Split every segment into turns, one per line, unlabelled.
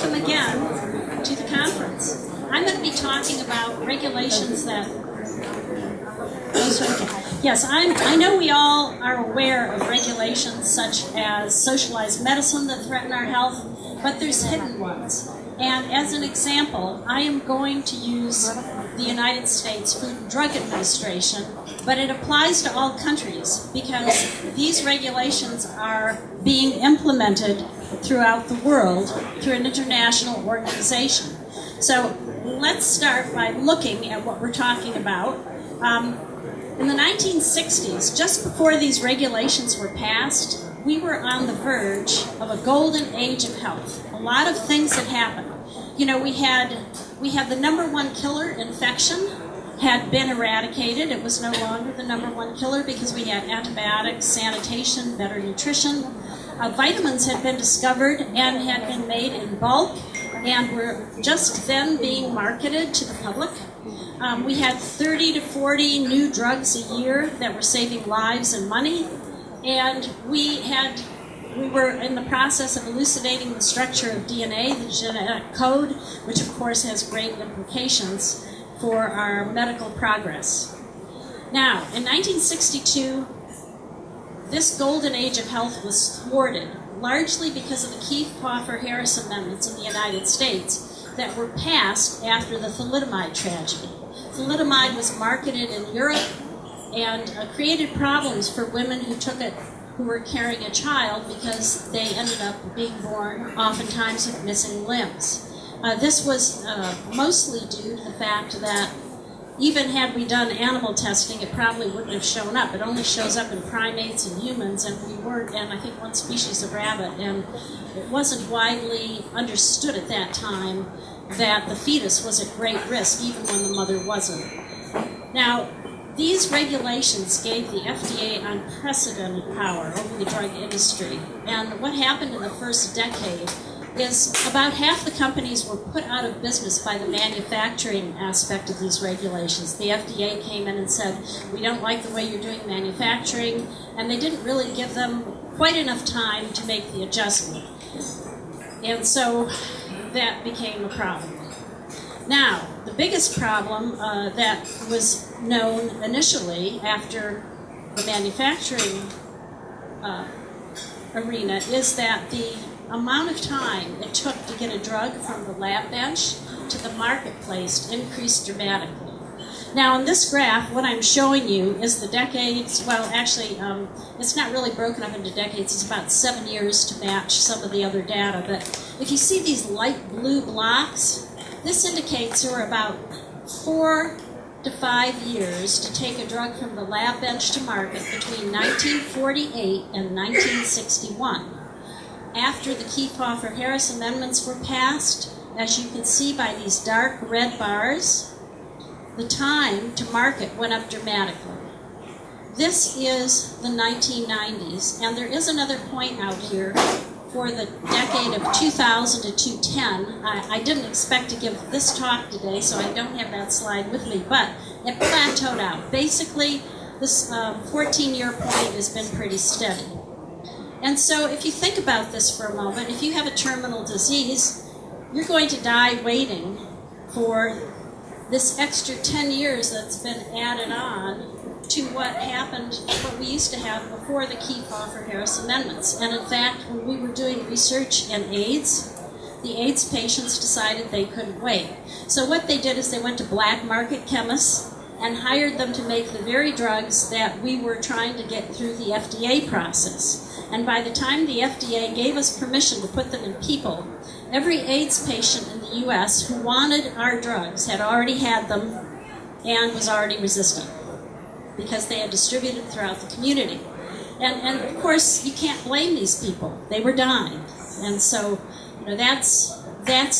welcome again to the conference. I'm going to be talking about regulations that... Yes, I know we all are aware of regulations such as socialized medicine that threaten our health, but there's hidden ones. And as an example, I am going to use the United States Food and Drug Administration, but it applies to all countries because these regulations are being implemented throughout the world through an international organization. So let's start by looking at what we're talking about. In the 1960s, just before these regulations were passed, we were on the verge of a golden age of health. A lot of things had happened. You know, we had the number one killer, infection, had been eradicated. It was no longer the number one killer because we had antibiotics, sanitation, better nutrition. Vitamins had been discovered and had been made in bulk and were just then being marketed to the public. We had 30 to 40 new drugs a year that were saving lives and money. And we were in the process of elucidating the structure of DNA, the genetic code, which of course has great implications for our medical progress. Now, in 1962, this golden age of health was thwarted, largely because of the Kefauver-Harris amendments in the United States that were passed after the thalidomide tragedy. Thalidomide was marketed in Europe and created problems for women who took it, who were carrying a child, because they ended up being born oftentimes with missing limbs. This was mostly due to the fact that even had we done animal testing, it probably wouldn't have shown up. It only shows up in primates and humans, and we weren't, and I think one species of rabbit, and it wasn't widely understood at that time that the fetus was at great risk, even when the mother wasn't. Now, these regulations gave the FDA unprecedented power over the drug industry, and what happened in the first decade is about half the companies were put out of business by the manufacturing aspect of these regulations. The FDA came in and said, we don't like the way you're doing manufacturing, and they didn't really give them quite enough time to make the adjustment. And so that became a problem. Now, the biggest problem that was known initially after the manufacturing arena is that the amount of time it took to get a drug from the lab bench to the marketplace increased dramatically. Now, in this graph, what I'm showing you is the decades. Well, actually, it's not really broken up into decades. It's about 7 years to match some of the other data. But if you see these light blue blocks, this indicates there were about 4 to 5 years to take a drug from the lab bench to market between 1948 and 1961. After the Kefauver-Harris amendments were passed, as you can see by these dark red bars, the time to market went up dramatically. This is the 1990s, and there is another point out here for the decade of 2000 to 2010. I didn't expect to give this talk today, so I don't have that slide with me, but it plateaued out. Basically, this 14-year point has been pretty steady. And so if you think about this for a moment, if you have a terminal disease, you're going to die waiting for this extra 10 years that's been added on to what happened, what we used to have before the Kefauver-Harris amendments. And in fact, when we were doing research in AIDS, the AIDS patients decided they couldn't wait. So what they did is they went to black market chemists and hired them to make the very drugs that we were trying to get through the FDA process. And by the time the FDA gave us permission to put them in people, every AIDS patient in the U.S. who wanted our drugs had already had them and was already resistant because they had distributed throughout the community. And of course, you can't blame these people. They were dying. And so, you know, that's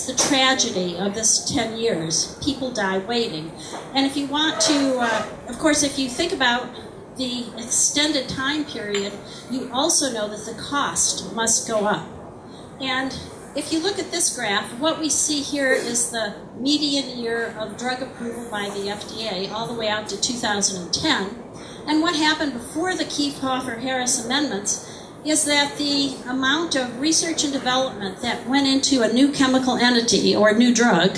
the tragedy of this 10 years. People die waiting. And if you want to, of course, if you think about the extended time period, you also know that the cost must go up. And if you look at this graph, what we see here is the median year of drug approval by the FDA all the way out to 2010. And what happened before the Kefauver-Harris amendments is that the amount of research and development that went into a new chemical entity or new drug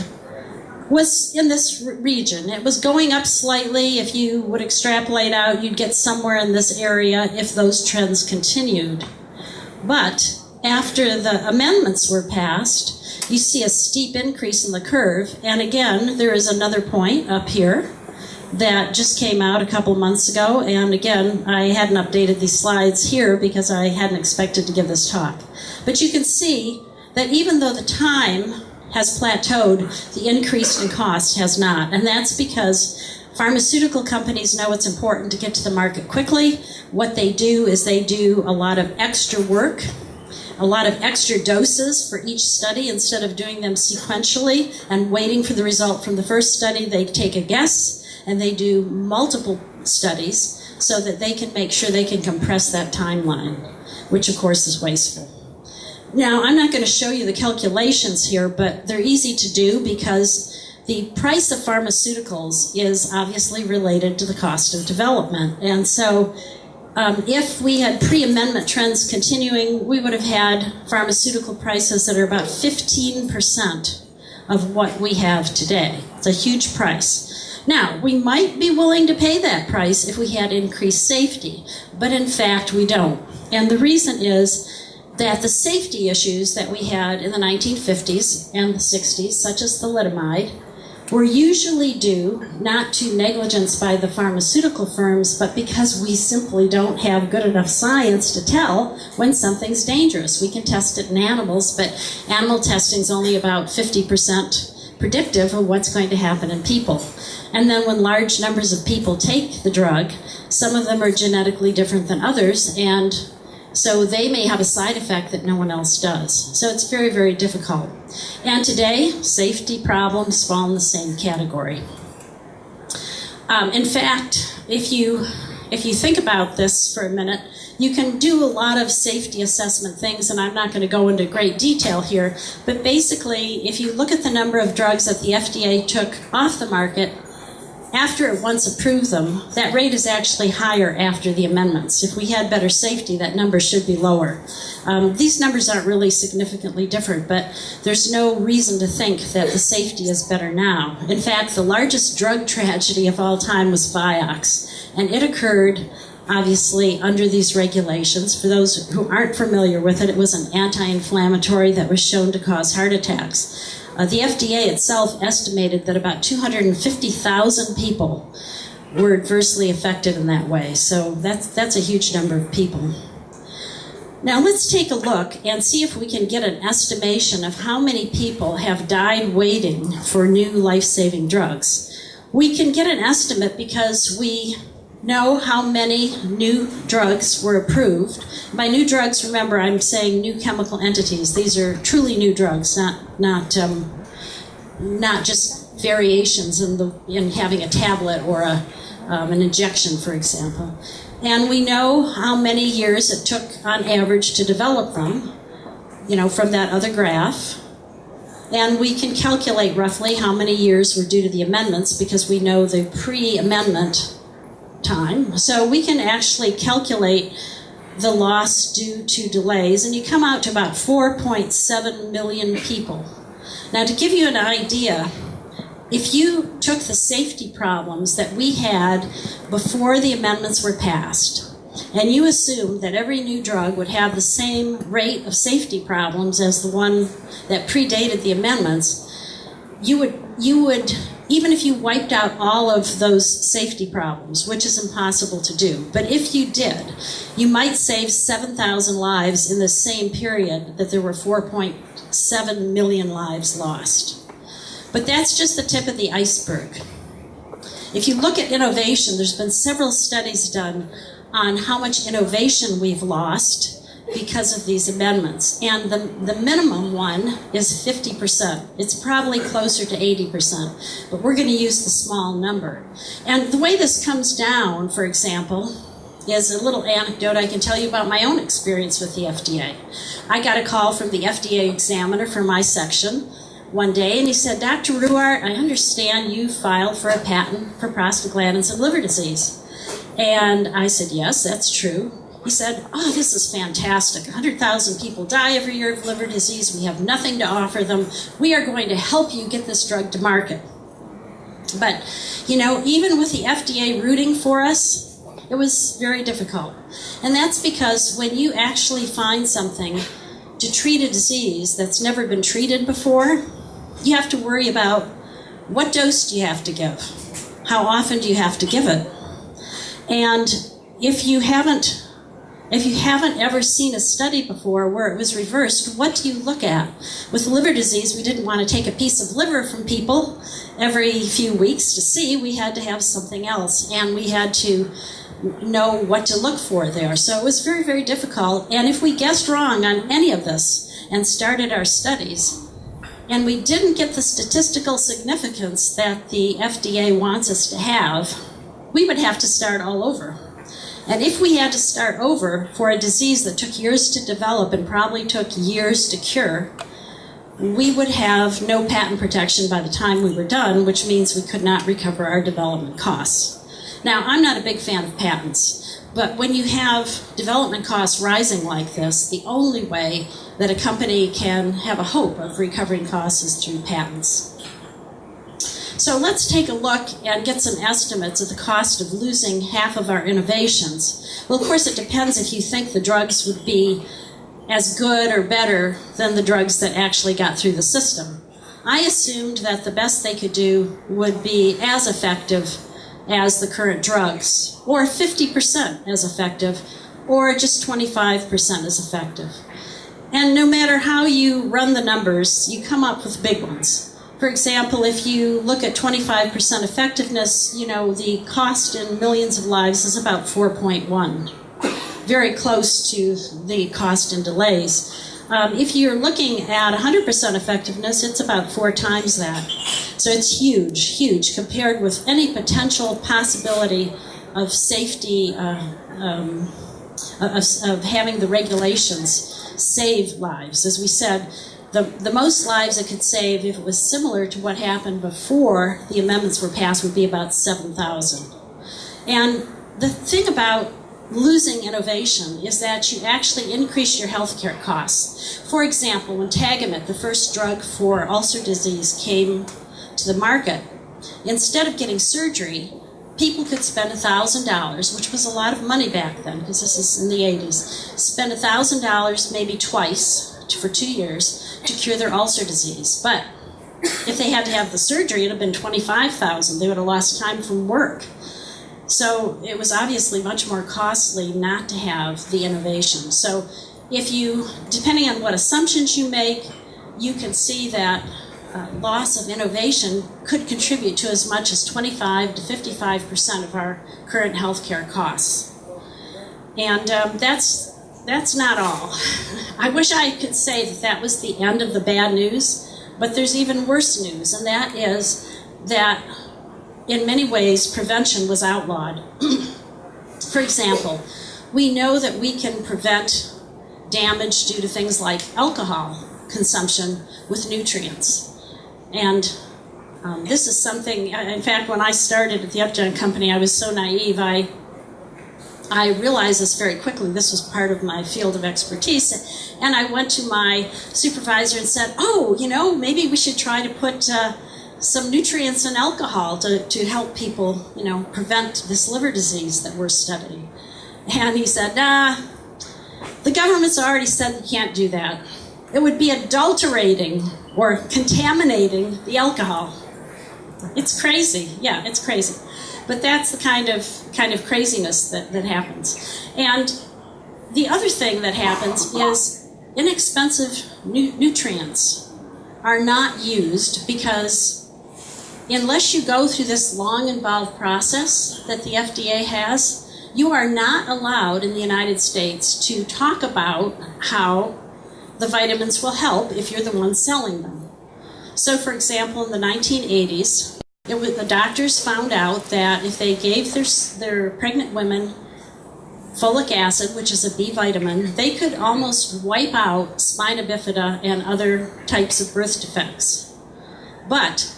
was in this region. It was going up slightly. If you would extrapolate out, you'd get somewhere in this area if those trends continued. But after the amendments were passed, you see a steep increase in the curve. And again, there is another point up here that just came out a couple months ago. And again, I hadn't updated these slides here because I hadn't expected to give this talk. But you can see that even though the time has plateaued, the increase in cost has not. And that's because pharmaceutical companies know it's important to get to the market quickly. What they do is they do a lot of extra work, a lot of extra doses for each study. Instead of doing them sequentially and waiting for the result from the first study, they take a guess and they do multiple studies so that they can make sure they can compress that timeline, which of course is wasteful. Now, I'm not going to show you the calculations here, but they're easy to do because the price of pharmaceuticals is obviously related to the cost of development. And so if we had pre-amendment trends continuing, we would have had pharmaceutical prices that are about 15% of what we have today. It's a huge price. Now, we might be willing to pay that price if we had increased safety, but in fact we don't. And the reason is that the safety issues that we had in the 1950s and the 60s, such as thalidomide, were usually due not to negligence by the pharmaceutical firms, but because we simply don't have good enough science to tell when something's dangerous. We can test it in animals, but animal testing is only about 50% predictive of what's going to happen in people. And then when large numbers of people take the drug, some of them are genetically different than others, and so they may have a side effect that no one else does. So it's very, very difficult. And today, safety problems fall in the same category. In fact, if you think about this for a minute, you can do a lot of safety assessment things, and I'm not going to go into great detail here, but basically, if you look at the number of drugs that the FDA took off the market, after it once approved them, that rate is actually higher after the amendments. If we had better safety, that number should be lower. These numbers aren't really significantly different, but there's no reason to think that the safety is better now. In fact, the largest drug tragedy of all time was Vioxx, and it occurred obviously under these regulations. For those who aren't familiar with it, it was an anti-inflammatory that was shown to cause heart attacks. The FDA itself estimated that about 250,000 people were adversely affected in that way. So that's a huge number of people. Now let's take a look and see if we can get an estimation of how many people have died waiting for new life-saving drugs. We can get an estimate because we know how many new drugs were approved. By new drugs, remember, I'm saying new chemical entities. These are truly new drugs, not just variations in having a tablet or an injection, for example. And we know how many years it took on average to develop them, from that other graph. And we can calculate roughly how many years were due to the amendments because we know the pre-amendment time. So we can actually calculate the loss due to delays, and you come out to about 4.7 million people. Now, to give you an idea, if you took the safety problems that we had before the amendments were passed, and you assumed that every new drug would have the same rate of safety problems as the one that predated the amendments, you would even if you wiped out all of those safety problems, which is impossible to do, but if you did, you might save 7,000 lives in the same period that there were 4.7 million lives lost. But that's just the tip of the iceberg. If you look at innovation, there's been several studies done on how much innovation we've lost because of these amendments. And the minimum one is 50%. It's probably closer to 80%, but we're going to use the small number. And the way this comes down, for example, is a little anecdote I can tell you about my own experience with the FDA. I got a call from the FDA examiner for my section one day, and he said, "Dr. Ruwart, I understand you filed for a patent for prostaglandins and liver disease." And I said, "Yes, that's true." He said, oh, this is fantastic. 100,000 people die every year of liver disease. We have nothing to offer them. We are going to help you get this drug to market. But, you know, even with the FDA rooting for us, it was very difficult. And that's because when you actually find something to treat a disease that's never been treated before, you have to worry about what dose do you have to give? How often do you have to give it? And if you haven't ever seen a study before where it was reversed, what do you look at? With liver disease, we didn't want to take a piece of liver from people every few weeks to see. We had to have something else, and we had to know what to look for there. So it was very, very difficult. And if we guessed wrong on any of this and started our studies, and we didn't get the statistical significance that the FDA wants us to have, we would have to start all over. And if we had to start over for a disease that took years to develop and probably took years to cure, we would have no patent protection by the time we were done, which means we could not recover our development costs. Now, I'm not a big fan of patents, but when you have development costs rising like this, the only way that a company can have a hope of recovering costs is through patents. So let's take a look and get some estimates of the cost of losing half of our innovations. Well, of course, it depends if you think the drugs would be as good or better than the drugs that actually got through the system. I assumed that the best they could do would be as effective as the current drugs, or 50% as effective, or just 25% as effective. And no matter how you run the numbers, you come up with big ones. For example, if you look at 25% effectiveness, you know, the cost in millions of lives is about 4.1, very close to the cost in delays. If you're looking at 100% effectiveness, it's about 4 times that. So it's huge, huge, compared with any potential possibility of safety, of having the regulations save lives. As we said, the most lives it could save, if it was similar to what happened before the amendments were passed, would be about 7,000. And the thing about losing innovation is that you actually increase your healthcare costs. For example, when Tagamet, the first drug for ulcer disease, came to the market, instead of getting surgery, people could spend $1,000, which was a lot of money back then, because this is in the 80s, spend $1,000 maybe twice for 2 years to cure their ulcer disease. But if they had to have the surgery, it would have been $25,000. They would have lost time from work. So it was obviously much more costly not to have the innovation. So if you, depending on what assumptions you make, you can see that loss of innovation could contribute to as much as 25 to 55% of our current healthcare costs. And that's not all. I wish I could say that that was the end of the bad news, but there's even worse news, and that is that in many ways, prevention was outlawed. For example, we know that we can prevent damage due to things like alcohol consumption with nutrients. And this is something, in fact, when I started at the Upjohn Company, I was so naive, I realized this very quickly. This was part of my field of expertise. And I went to my supervisor and said, oh, you know, maybe we should try to put some nutrients in alcohol to help people, you know, prevent this liver disease that we're studying. And he said, nah, the government's already said you can't do that. It would be adulterating or contaminating the alcohol. It's crazy. Yeah, it's crazy. But that's the kind of craziness that happens. And the other thing that happens is inexpensive nutrients are not used because unless you go through this long, involved process that the FDA has, you are not allowed in the United States to talk about how the vitamins will help if you're the one selling them. So, for example, in the 1980s, the doctors found out that if they gave their pregnant women folic acid, which is a B vitamin, they could almost wipe out spina bifida and other types of birth defects. But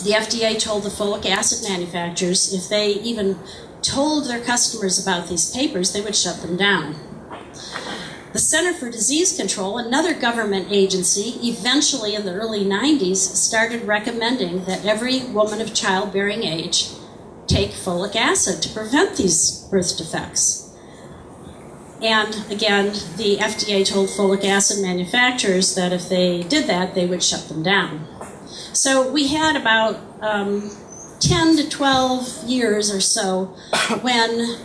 the FDA told the folic acid manufacturers if they even told their customers about these papers, they would shut them down. The Center for Disease Control, another government agency, eventually in the early 90s started recommending that every woman of childbearing age take folic acid to prevent these birth defects. And again, the FDA told folic acid manufacturers that if they did that, they would shut them down. So we had about 10 to 12 years or so when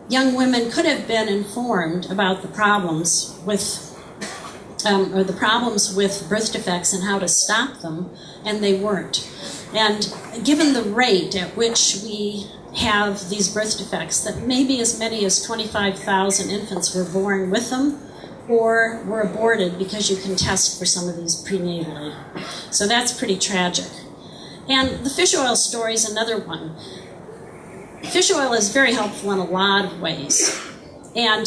young women could have been informed about the problems with birth defects and how to stop them, and they weren't. And given the rate at which we have these birth defects, that maybe as many as 25,000 infants were born with them or were aborted because you can test for some of these prenatally. So that's pretty tragic. And the fish oil story is another one. Fish oil is very helpful in a lot of ways. And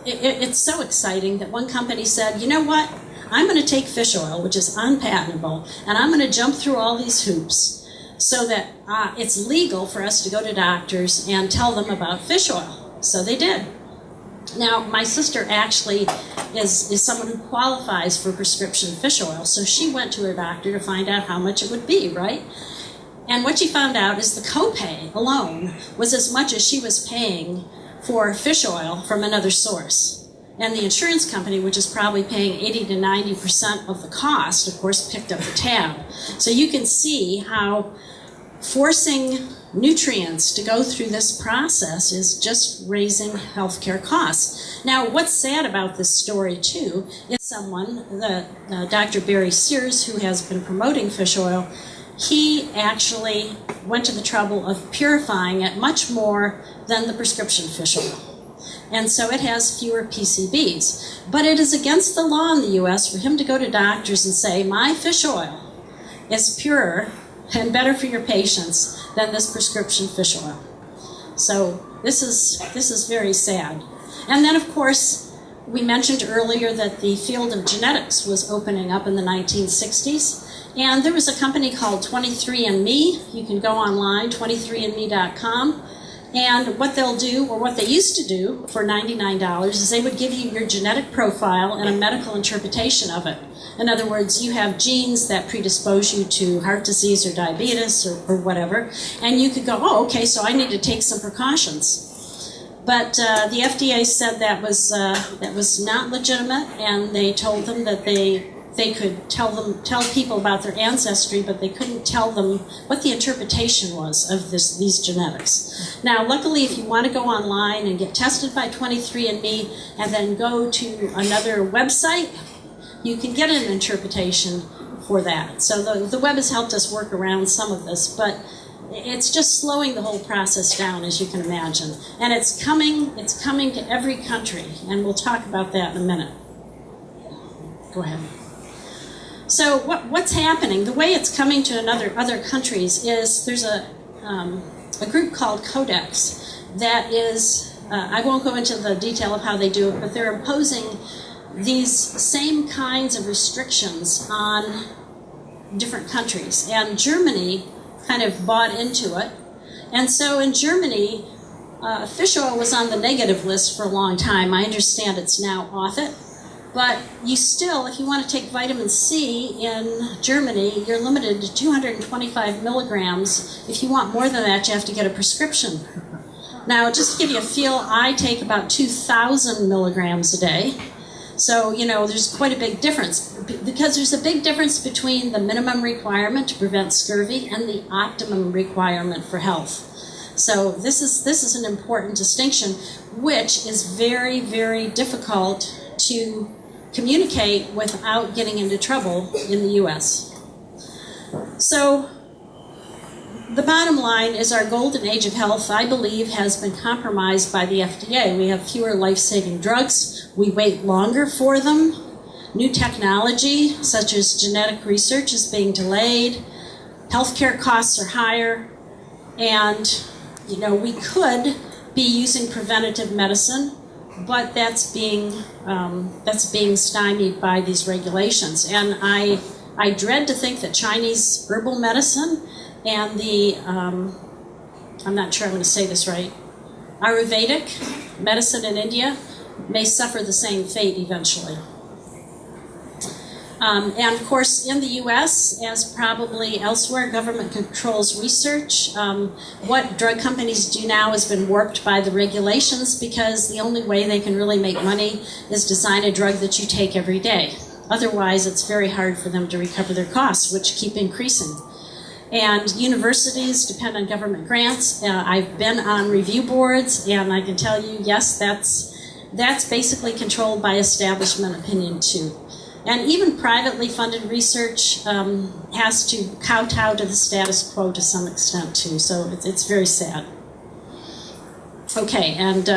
it's so exciting that one company said, you know what? I'm going to take fish oil, which is unpatentable, and I'm going to jump through all these hoops so that it's legal for us to go to doctors and tell them about fish oil. So they did. Now, my sister actually is someone who qualifies for prescription fish oil, so she went to her doctor to find out how much it would be, right? And what she found out is the copay alone was as much as she was paying for fish oil from another source. And the insurance company, which is probably paying 80 to 90% of the cost, of course, picked up the tab. So you can see how forcing nutrients to go through this process is just raising healthcare costs. Now, what's sad about this story, too, is someone, Dr. Barry Sears, who has been promoting fish oil, he actually went to the trouble of purifying it much more than the prescription fish oil. And so it has fewer PCBs. But it is against the law in the U.S. for him to go to doctors and say, my fish oil is purer and better for your patients than this prescription fish oil. So this is very sad. And then, of course, we mentioned earlier that the field of genetics was opening up in the 1960s. And there was a company called 23andMe. You can go online, 23andMe.com. And what they'll do, or what they used to do for $99, is they would give you your genetic profile and a medical interpretation of it. In other words, you have genes that predispose you to heart disease or diabetes or whatever, and you could go, oh, okay, so I need to take some precautions. But the FDA said that was not legitimate, and they told them that they could tell people about their ancestry, but they couldn't tell them what the interpretation was of these genetics. Now, luckily, if you want to go online and get tested by 23andMe and then go to another website, you can get an interpretation for that. So the web has helped us work around some of this, but it's just slowing the whole process down, as you can imagine. And it's coming to every country, and we'll talk about that in a minute. Go ahead. So what's happening? The way it's coming to other countries is there's a group called Codex that is, I won't go into the detail of how they do it, but they're imposing these same kinds of restrictions on different countries. And Germany kind of bought into it. And so in Germany, fish oil was on the negative list for a long time. I understand it's now off it. But you still, if you want to take vitamin C in Germany, you're limited to 225 milligrams. If you want more than that, you have to get a prescription. Now, just to give you a feel, I take about 2,000 milligrams a day. So, you know, there's quite a big difference. Because there's a big difference between the minimum requirement to prevent scurvy and the optimum requirement for health. So this is an important distinction, which is very, very difficult to communicate without getting into trouble in the U.S. So the bottom line is our golden age of health, I believe, has been compromised by the FDA. We have fewer life-saving drugs. We wait longer for them. New technology, such as genetic research, is being delayed. Healthcare costs are higher. And, you know, we could be using preventative medicine, but that's being stymied by these regulations. And I dread to think that Chinese herbal medicine and the, I'm not sure I'm going to say this right, Ayurvedic medicine in India may suffer the same fate eventually. And of course, in the U.S., as probably elsewhere, government controls research. What drug companies do now has been warped by the regulations, because the only way they can really make money is design a drug that you take every day. Otherwise, it's very hard for them to recover their costs, which keep increasing. And universities depend on government grants. I've been on review boards, and I can tell you, yes, that's basically controlled by establishment opinion too. And even privately funded research has to kowtow to the status quo to some extent too. So it's very sad. Okay, and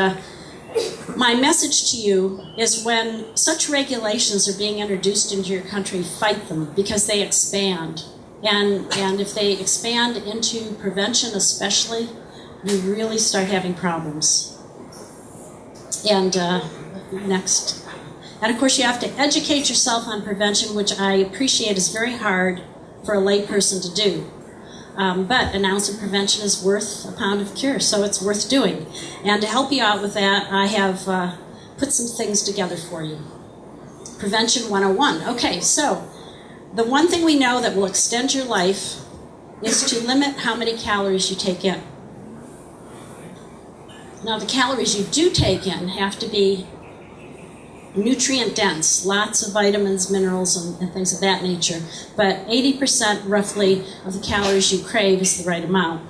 my message to you is, when such regulations are being introduced into your country, fight them, because they expand. And if they expand into prevention especially, you really start having problems. And next. And of course, you have to educate yourself on prevention, which I appreciate is very hard for a layperson to do. But an ounce of prevention is worth a pound of cure, so it's worth doing. And to help you out with that, I have put some things together for you. Prevention 101. Okay, so the one thing we know that will extend your life is to limit how many calories you take in. Now, the calories you do take in have to be nutrient dense, lots of vitamins, minerals, and things of that nature. But 80% roughly of the calories you crave is the right amount.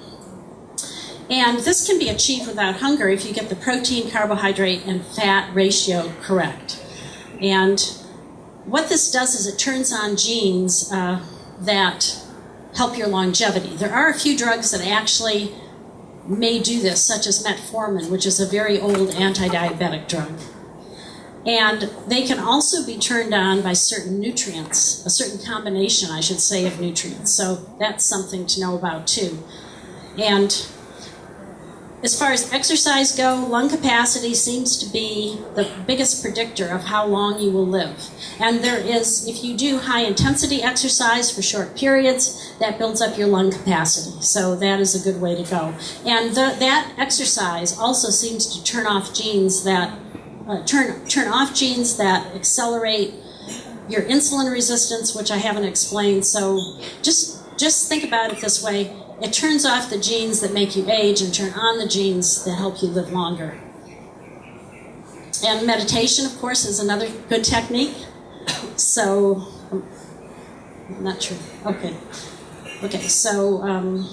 And this can be achieved without hunger if you get the protein, carbohydrate, and fat ratio correct. And what this does is it turns on genes that help your longevity. There are a few drugs that actually may do this, such as metformin, which is a very old anti-diabetic drug. And they can also be turned on by certain nutrients, a certain combination, I should say, of nutrients. So that's something to know about too. And as far as exercise go, lung capacity seems to be the biggest predictor of how long you will live. And there is, if you do high intensity exercise for short periods, that builds up your lung capacity. So that is a good way to go. And that exercise also seems to turn off genes that turn off genes that accelerate your insulin resistance, which I haven't explained. So just think about it this way. It turns off the genes that make you age and turn on the genes that help you live longer. And meditation, of course, is another good technique. So, I'm not sure. Okay, so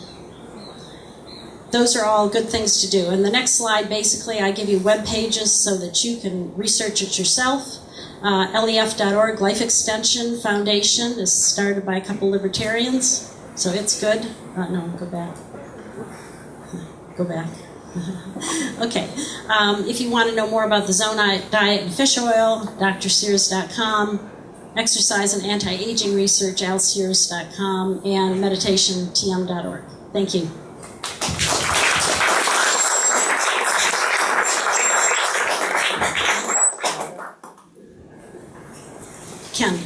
those are all good things to do. And the next slide, basically, I give you web pages so that you can research it yourself. LEF.org, Life Extension Foundation, is started by a couple libertarians. So it's good. No, go back. Go back. Okay. If you want to know more about the Zone Diet and Fish Oil, drsears.com, exercise and anti-aging research, alsears.com, and meditationtm.org. Thank you. Ken.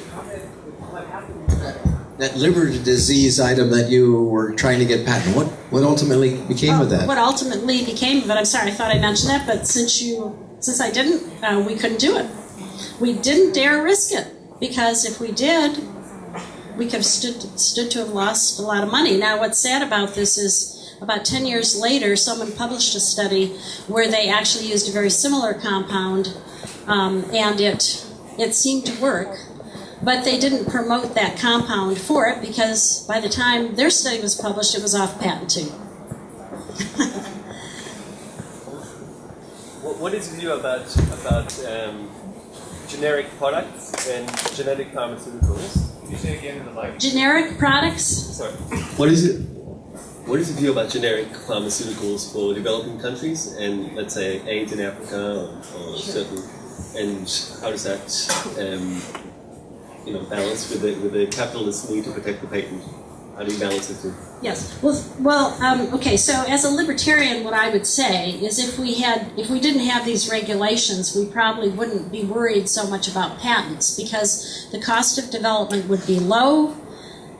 That liver disease item that you were trying to get patent, what ultimately became of that?
What ultimately became of it, I'm sorry, I thought I mentioned that, but since I didn't, we couldn't do it. We didn't dare risk it, because if we did, we could have stood to have lost a lot of money. Now, what's sad about this is about 10 years later, someone published a study where they actually used a very similar compound, and it seemed to work. But they didn't promote that compound for it, because by the time their study was published, it was off patent too.
What is your view about generic products and genetic pharmaceuticals? Can you say again in the mic?
Generic products?
Sorry. What is your view about generic pharmaceuticals for developing countries and, let's say, AIDS in Africa or certain, and how does that balance with the capitalist need to protect the patent? How do you balance it?
Yes. Okay. So as a libertarian, what I would say is, if we didn't have these regulations, we probably wouldn't be worried so much about patents, because the cost of development would be low,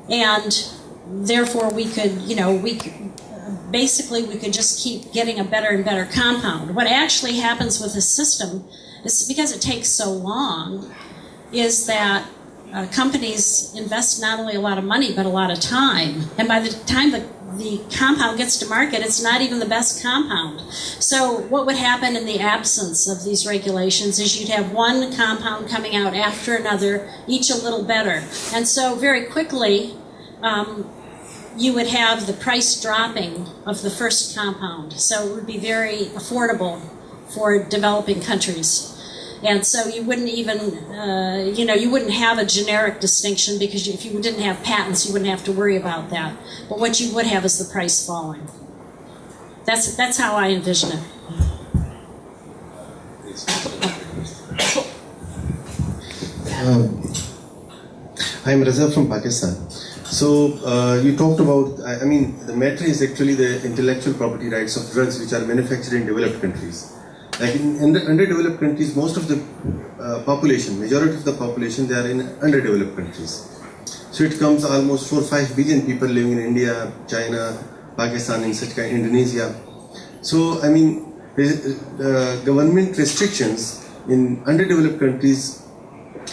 and therefore we could basically we could just keep getting a better and better compound. What actually happens with this system is, because it takes so long, is that companies invest not only a lot of money but a lot of time, and by the time the compound gets to market, it's not even the best compound. So what would happen in the absence of these regulations is you'd have one compound coming out after another, each a little better, and so very quickly you would have the price dropping of the first compound. So it would be very affordable for developing countries. And so you wouldn't even, you wouldn't have a generic distinction, because if you didn't have patents, you wouldn't have to worry about that. But what you would have is the price falling. That's how I envision it.
I'm Raza from Pakistan. So you talked about, the matter is actually the intellectual property rights of drugs which are manufactured in developed countries. Like in the underdeveloped countries, most of the population, majority of the population, they are in underdeveloped countries. So it comes almost 4 or 5 billion people living in India, China, Pakistan, in such kind, Indonesia. So government restrictions in underdeveloped countries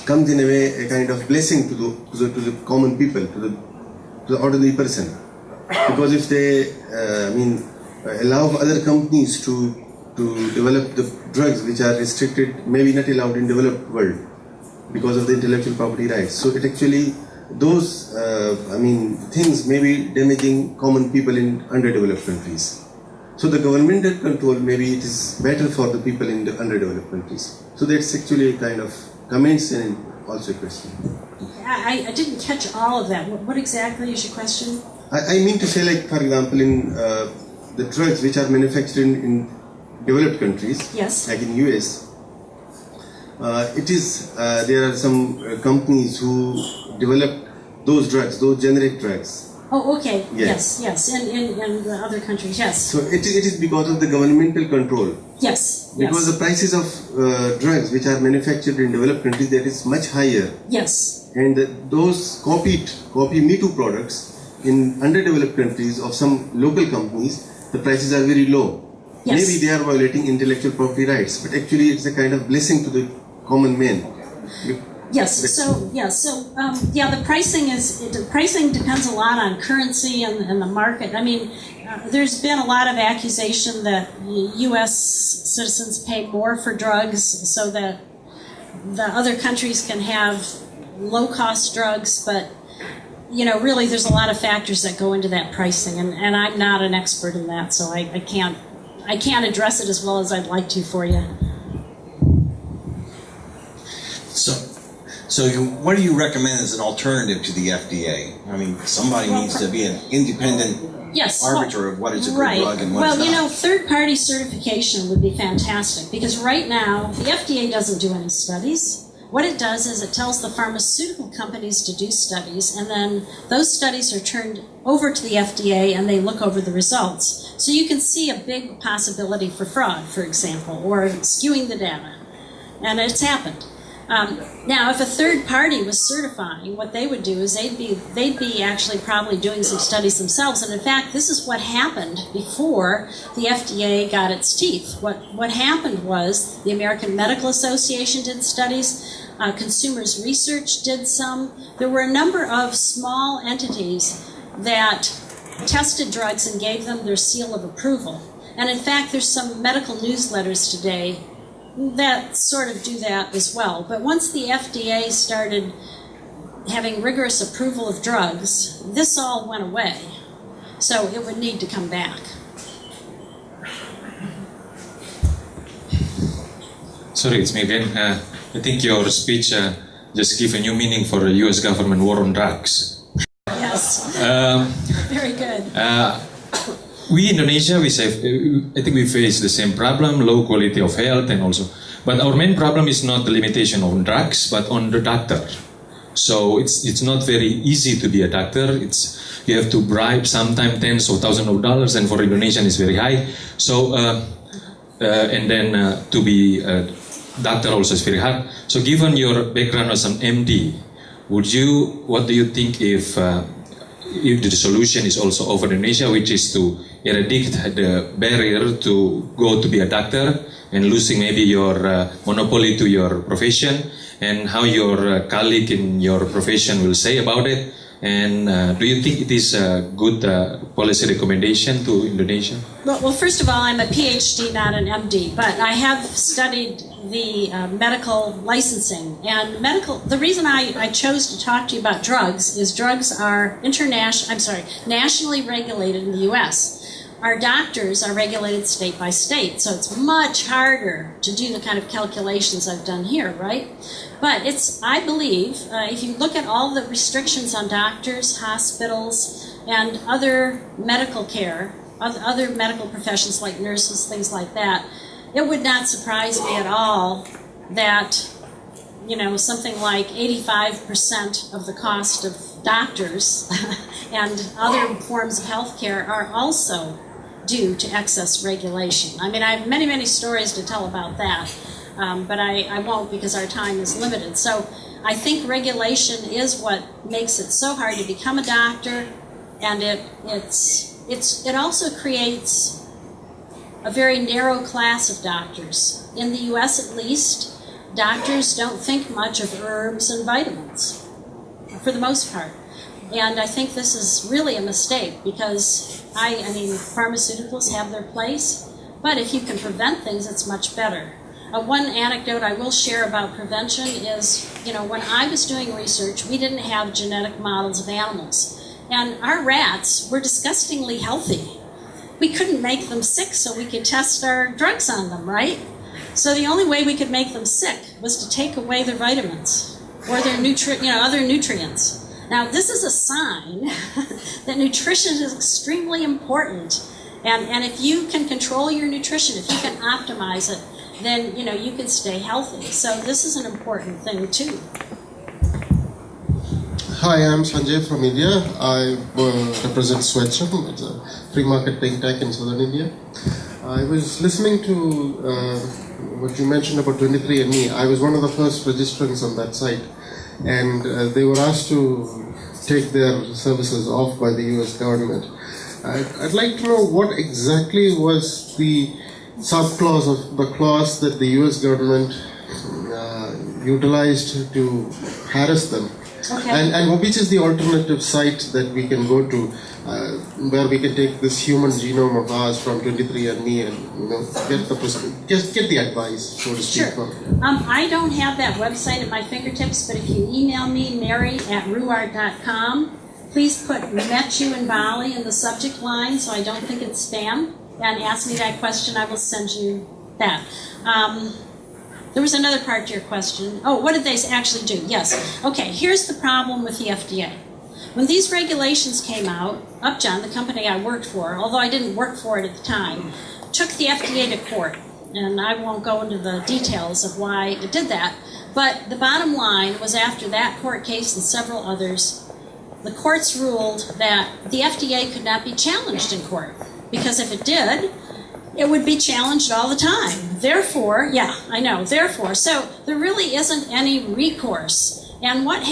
comes in a way a kind of blessing to the common people, to the ordinary person, because if they allow other companies to develop the drugs which are restricted, maybe not allowed in developed world because of the intellectual property rights. So it actually, those things may be damaging common people in underdeveloped countries. So the governmental control, maybe it is better for the people in the underdeveloped countries. So that's actually a kind of comments and also a question.
I didn't catch all of that. What exactly is your question?
I mean to say, like, for example, in the drugs which are manufactured in developed countries,
yes,
like in US, there are some companies who develop those drugs, those generic drugs.
Oh, okay. Yes. In the other countries, yes.
So it is because of the governmental control.
Yes.
Because the prices of drugs which are manufactured in developed countries, that is much higher.
Yes.
And those copy Me Too products in underdeveloped countries of some local companies, the prices are very low.
Yes.
Maybe they are violating intellectual property rights, but actually it's a kind of blessing to the common man.
Yes. The pricing depends a lot on currency and the market. I mean, there's been a lot of accusation that U.S. citizens pay more for drugs so that the other countries can have low-cost drugs, but really there's a lot of factors that go into that pricing, and I'm not an expert in that, so I can't address it as well as I'd like to for you.
So what do you recommend as an alternative to the FDA? I mean, somebody needs to be an independent arbiter of what is a good drug and what is not.
Third-party certification would be fantastic, because right now the FDA doesn't do any studies. What it does is it tells the pharmaceutical companies to do studies, and then those studies are turned over to the FDA and they look over the results. So you can see a big possibility for fraud, for example, or skewing the data. And it's happened. Now, if a third party was certifying, what they would do is they'd be actually probably doing some studies themselves. And in fact, this is what happened before the FDA got its teeth. What happened was the American Medical Association did studies, Consumers Research did some. There were a number of small entities that tested drugs and gave them their seal of approval. And in fact, there's some medical newsletters today that sort of do that as well. But once the FDA started having rigorous approval of drugs, this all went away. So it would need to come back.
Sorry, it's me again. I think your speech just gave a new meaning for the US government war on drugs.
Yes. Very good.
We in Indonesia, I think we face the same problem, low quality of health and also, but our main problem is not the limitation on drugs, but on the doctor. So it's not very easy to be a doctor. You have to bribe sometimes tens of thousands of dollars, and for Indonesian it's very high. So and then to be a doctor also is very hard. So given your background as an MD, what do you think if the solution is also over in Indonesia, which is to eradicate the barrier to go to be a doctor and losing maybe your monopoly to your profession, and how your colleague in your profession will say about it. And do you think it is a good policy recommendation to Indonesia?
Well, first of all, I'm a PhD, not an MD, but I have studied the medical licensing. And the reason I chose to talk to you about drugs is drugs are nationally regulated in the U.S. Our doctors are regulated state by state, so it's much harder to do the kind of calculations I've done here, right? But I believe, if you look at all the restrictions on doctors, hospitals, and other medical care, other medical professions like nurses, things like that, it would not surprise me at all that, something like 85% of the cost of doctors and other forms of health care are also due to excess regulation. I mean, I have many, many stories to tell about that, but I won't because our time is limited. So I think regulation is what makes it so hard to become a doctor, and it also creates a very narrow class of doctors. In the U.S. at least, doctors don't think much of herbs and vitamins, for the most part. And I think this is really a mistake because, pharmaceuticals have their place, but if you can prevent things, it's much better. One anecdote I will share about prevention is, when I was doing research, we didn't have genetic models of animals. And our rats were disgustingly healthy. We couldn't make them sick so we could test our drugs on them, right? So the only way we could make them sick was to take away their vitamins or their other nutrients. Now, this is a sign that nutrition is extremely important. And if you can control your nutrition, if you can optimize it, then, you can stay healthy. So this is an important thing, too.
Hi, I'm Sanjay from India. I represent Swecham. It's a free market think tank in southern India. I was listening to what you mentioned about 23andMe. I was one of the first registrants on that site. And they were asked to take their services off by the US government. I'd like to know what exactly was the subclause of the clause that the US government utilized to harass them. Okay. And which is the alternative site that we can go to where we can take this human genome of ours from 23andMe and get the advice, so to speak.
Sure. I don't have that website at my fingertips, but if you email me, mary@ruward.com, please put met you in Bali in the subject line so I don't think it's spam, and ask me that question. I will send you that. There was another part to your question. Oh, what did they actually do? Yes. Okay, here's the problem with the FDA. When these regulations came out, Upjohn, the company I worked for, although I didn't work for it at the time, took the FDA to court. And I won't go into the details of why it did that. But the bottom line was, after that court case and several others, the courts ruled that the FDA could not be challenged in court. Because if it did, it would be challenged all the time. Therefore, so there really isn't any recourse. And what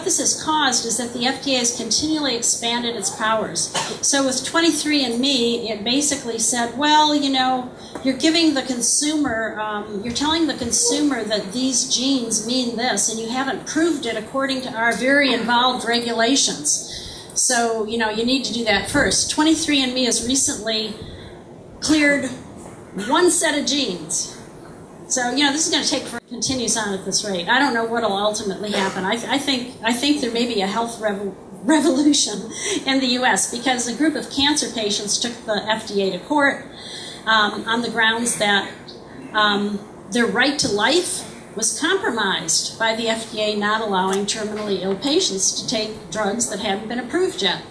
this has caused is that the FDA has continually expanded its powers. So with 23andMe, it basically said, well, you're giving the consumer, you're telling the consumer that these genes mean this, and you haven't proved it according to our very involved regulations. So, you need to do that first. 23andMe has recently cleared one set of genes. So, this is going to take forever. It continues on at this rate. I don't know what will ultimately happen. I think there may be a health revolution in the U.S. because a group of cancer patients took the FDA to court on the grounds that their right to life was compromised by the FDA not allowing terminally ill patients to take drugs that hadn't been approved yet.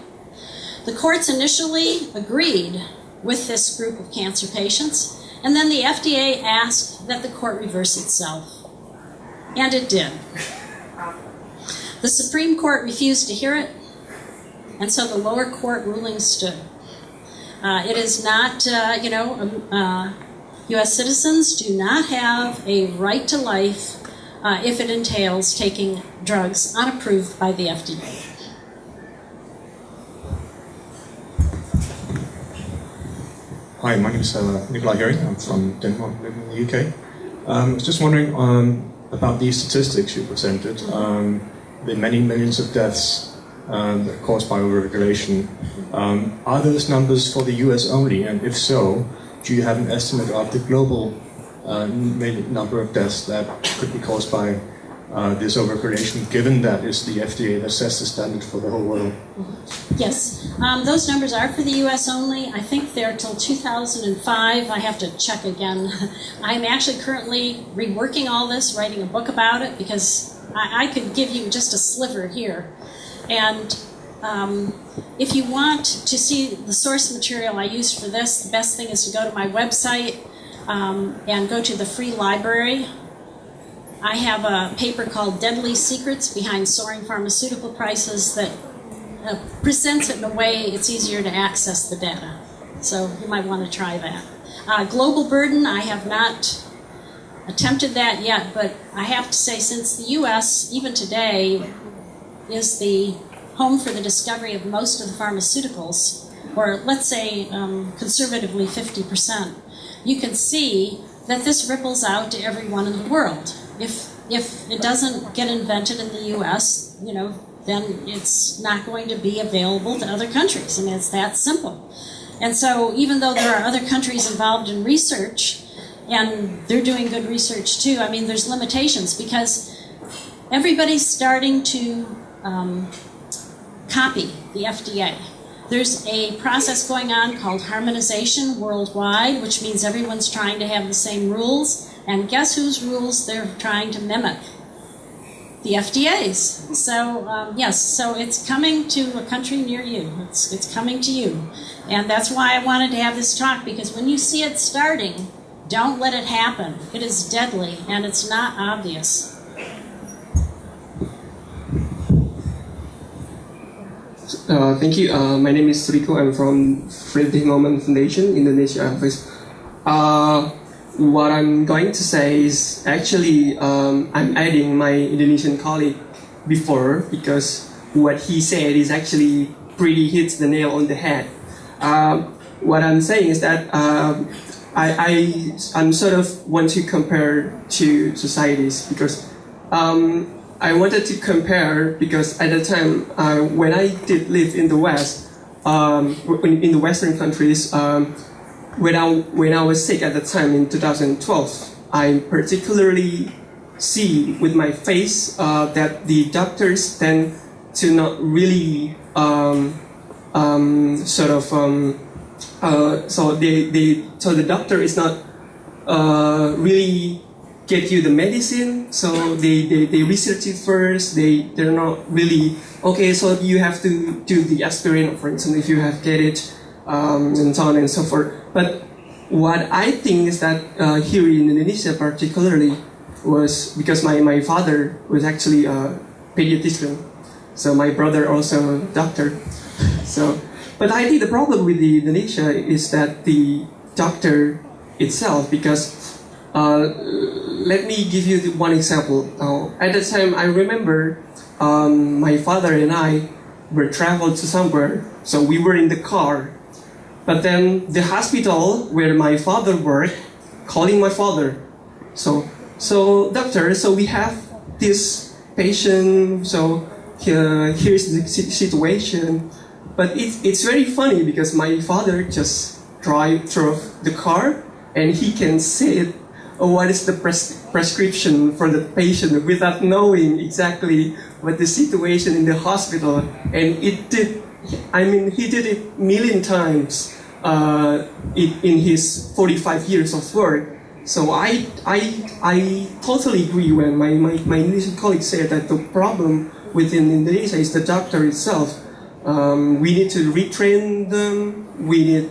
The courts initially agreed with this group of cancer patients, and then the FDA asked that the court reverse itself. And it did. The Supreme Court refused to hear it, and so the lower court ruling stood. It is not, U.S. citizens do not have a right to life if it entails taking drugs unapproved by the FDA.
Hi, my name is Nikolai Herring. I'm from Denmark, living in the UK. I was just wondering about these statistics you presented. The many millions of deaths caused by overregulation. Are those numbers for the US only? And if so, do you have an estimate of the global number of deaths that could be caused by this overregulation, given that it's the FDA that sets the standard for the whole world?
Yes, those numbers are for the U.S. only. I think they're till 2005. I have to check again. I'm actually currently reworking all this, writing a book about it, because I could give you just a sliver here. And if you want to see the source material I used for this, the best thing is to go to my website and go to the free library. I have a paper called Deadly Secrets Behind Soaring Pharmaceutical Prices that presents it in a way it's easier to access the data. So you might want to try that. Global burden, I have not attempted that yet, but I have to say, since the U.S., even today, is the home for the discovery of most of the pharmaceuticals, or let's say conservatively 50%, you can see that this ripples out to everyone in the world. If it doesn't get invented in the U.S., then it's not going to be available to other countries. I mean, it's that simple. And so even though there are other countries involved in research, and they're doing good research too, I mean, there's limitations, because everybody's starting to copy the FDA. There's a process going on called harmonization worldwide, which means everyone's trying to have the same rules. And guess whose rules they're trying to mimic? The FDA's. So yes, so it's coming to a country near you. It's coming to you. And that's why I wanted to have this talk, because when you see it starting, don't let it happen. It is deadly, and it's not obvious.
Thank you. My name is Rico. I'm from Friedrich Naumann Foundation, Indonesia office. What I'm going to say is actually I'm adding my Indonesian colleague before, because what he said is actually pretty hits the nail on the head. What I'm saying is that I'm sort of want to compare two societies, because I wanted to compare because at the time when I did live in the West, in the Western countries, when I was sick at the time in 2012, I particularly see with my face that the doctors tend to not really so the doctor is not really get you the medicine, so they research it first. They're not really okay. So you have to do the aspirin, for instance, if you have get it, and so on and so forth. But what I think is that here in Indonesia, particularly, was because my father was actually a pediatrician, so my brother also a doctor. So, but I think the problem with the Indonesia is that the doctor itself, because let me give you one example. At the time, I remember my father and I were traveled to somewhere, so we were in the car. But then the hospital where my father worked, calling my father. So doctor, so we have this patient, so here's the situation. But it's very funny because my father just drove the car and he can say what is the prescription for the patient without knowing exactly what the situation in the hospital. And he did it million times in his 45 years of work. So I totally agree when my Indonesian colleague said that the problem within Indonesia is the doctor itself. We need to retrain them. We need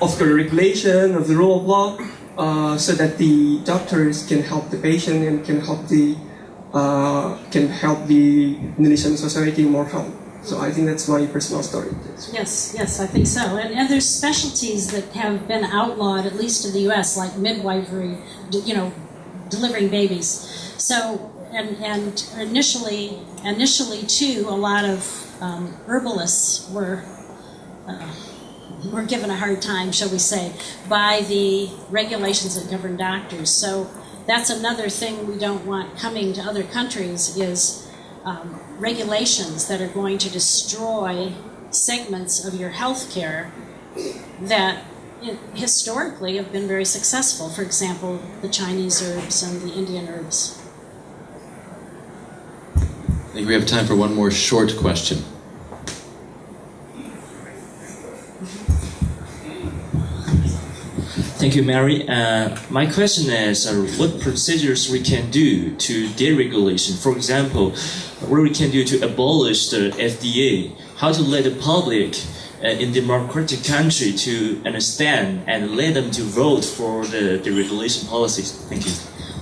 of the regulation of the rule of law, so that the doctors can help the patient and can help the Indonesian society more help. So I think that's my personal story.
Yes, I think so. And there's specialties that have been outlawed, at least in the U.S., like midwifery, delivering babies. So, and initially too, a lot of herbalists were we're given a hard time, shall we say, by the regulations that govern doctors. So that's another thing we don't want coming to other countries is regulations that are going to destroy segments of your health care that historically have been very successful. For example, the Chinese herbs and the Indian herbs.
I think we have time for one more short question.
Thank you, Mary. My question is what procedures we can do to deregulation. For example, what we can do to abolish the FDA, how to let the public in democratic country to understand and let them to vote for the deregulation policies. Thank you.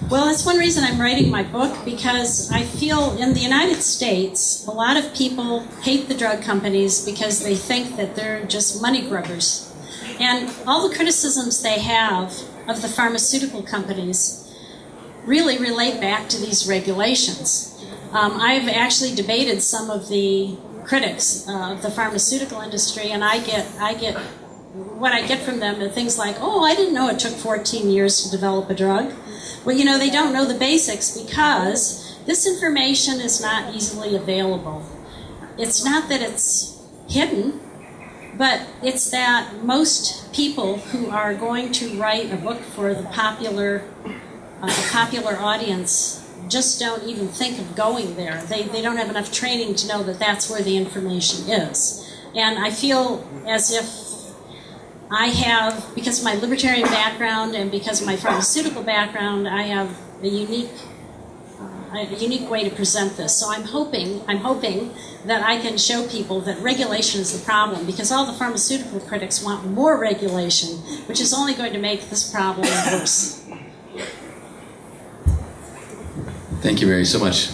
Well, that's one reason I'm writing my book, because I feel in the United States, a lot of people hate the drug companies because they think that they're just money grubbers. And all the criticisms they have of the pharmaceutical companies really relate back to these regulations. I've actually debated some of the critics of the pharmaceutical industry, and I get what I get from them are things like, oh, I didn't know it took 14 years to develop a drug. Well, you know, they don't know the basics because this information is not easily available. It's not that it's hidden, but it's that most people who are going to write a book for the popular audience just don't even think of going there. They don't have enough training to know that that's where the information is. And I feel as if I have, because of my libertarian background and because of my pharmaceutical background, I have a unique way to present this. So I'm hoping that I can show people that regulation is the problem, because all the pharmaceutical critics want more regulation, which is only going to make this problem worse.
Thank you, Mary, so much.